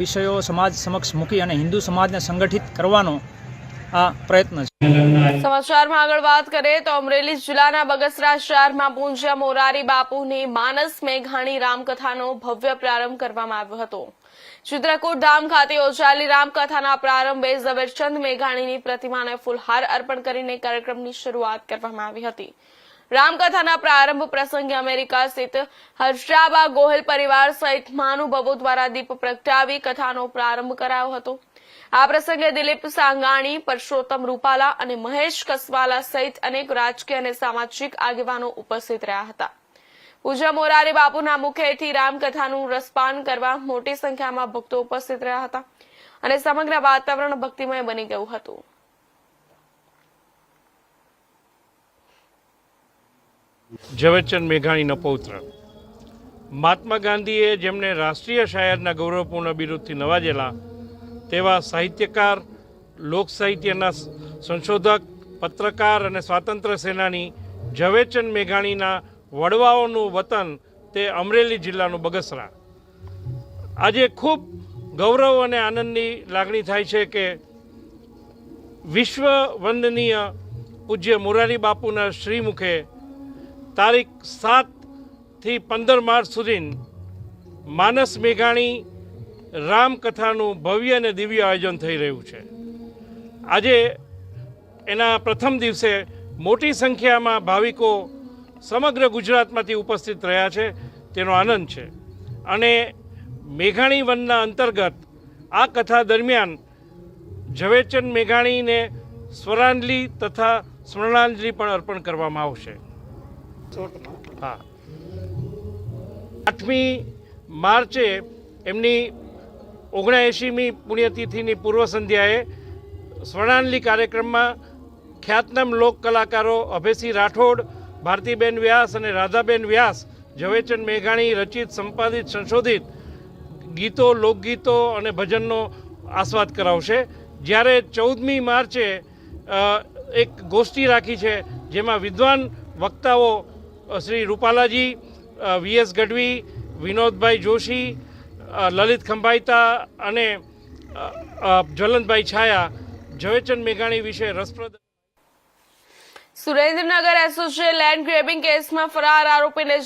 વિષયો સમાજ સમક્ષ મૂકી અને હિન્દુ સમાજને સંગઠિત કરવાનો આ પ્રયત્ન છે। સમાચારમાં આગળ વાત કરીએ તો અમરેલી જિલ્લાના બગસરા શહેરમાં પૂજ્ય મોરારી બાપુની માનસ મેઘાણી રામકથાનો ભવ્ય પ્રારંભ કરવામાં આવ્યો હતો। ચિત્રકૂટ ધામ ખાતે યોજાયેલી રામકથાના પ્રારંભે ઝવેરચંદ મેઘાણીની પ્રતિમાને ફૂલહાર અર્પણ કરીને કાર્યક્રમની શરૂઆત કરવામાં આવી હતી। રામકથાના પ્રારંભ પ્રસંગે અમેરિકા સ્થિત હર્ષાબા ગોહિલ પરિવાર સહિત મહાનુભાવો દ્વારા દીપ પ્રગટાવી કથાનો પ્રારંભ કરાયો હતો। આ પ્રસંગે દિલીપ સાંગાણી, પરસોત્તમ રૂપાલા અને મહેશ કસવાલા સહિત અનેક રાજકીય અને સામાજિક આગેવાનો ઉપસ્થિત રહ્યા હતા। પૂજ્ય મોરારી બાપુના મુખેથી રામકથાનું રસપાન કરવા મોટી સંખ્યામાં ભક્તો ઉપસ્થિત રહ્યા હતા અને સમગ્ર વાતાવરણ ભક્તિમય બની ગયું હતું। ઝવેરચંદ મેઘાણીનો પૌત્ર મહાત્મા ગાંધીએ જેમને રાષ્ટ્રીય શાયરના ગૌરવપૂર્ણ બિરુદથી નવાજેલા તેવા સાહિત્યકાર, લોક સાહિત્યના સંશોધક, પત્રકાર અને સ્વાતંત્ર્ય સેનાની ઝવેરચંદ મેઘાણીના વડવાઓનું વતન તે અમરેલી જિલ્લાનું બગસરા। આજે ખૂબ ગૌરવ અને આનંદની લાગણી થાય છે કે વિશ્વ વંદનીય પૂજ્ય મોરારી બાપુના શ્રીમુખે તારીખ 7 થી 15 માર્ચ સુધી માનસ મેઘાણી રામકથાનું ભવ્ય અને દિવ્ય આયોજન થઈ રહ્યું છે। આજે એના પ્રથમ દિવસે મોટી સંખ્યામાં ભાવિકો સમગ્ર ગુજરાતમાંથી ઉપસ્થિત રહ્યા છે, તેનો આનંદ છે। અને મેઘાણી વનના અંતર્ગત આ કથા દરમિયાન ઝવેરચંદ મેઘાણીને સ્વરાંજલિ તથા સ્મરણાંજલિ પણ અર્પણ કરવામાં આવશે। હા, 8મી માર્ચે એમની 79મી પુણ્યતિથિની પૂર્વ સંધ્યાએ સ્વર્ણાંજલિ કાર્યક્રમમાં ખ્યાતનામ લોક કલાકારો અભયસિંહ રાઠોડ, ભારતીબેન વ્યાસ અને રાધાબેન વ્યાસ ઝવેરચંદ મેઘાણી રચિત, સંપાદિત, સંશોધિત ગીતો, લોકગીતો અને ભજનનો આસ્વાદ કરાવશે। જ્યારે 14મી માર્ચે એક ગોષ્ઠી રાખી છે જેમાં વિદ્વાન વક્તાઓ શ્રી રૂપાલાજી, વીએસ ગઢવી, વિનોદભાઈ જોશી, લલિત ખંભાઈતા અને જ્વલંતભાઈ છાયા ઝવેરચંદ મેઘાણી વિશે રસપ્રદ। સુરેન્દ્રનગર એસઓજી લેન્ડ ગ્રેબિંગ કેસમાં ફરાર આરોપીને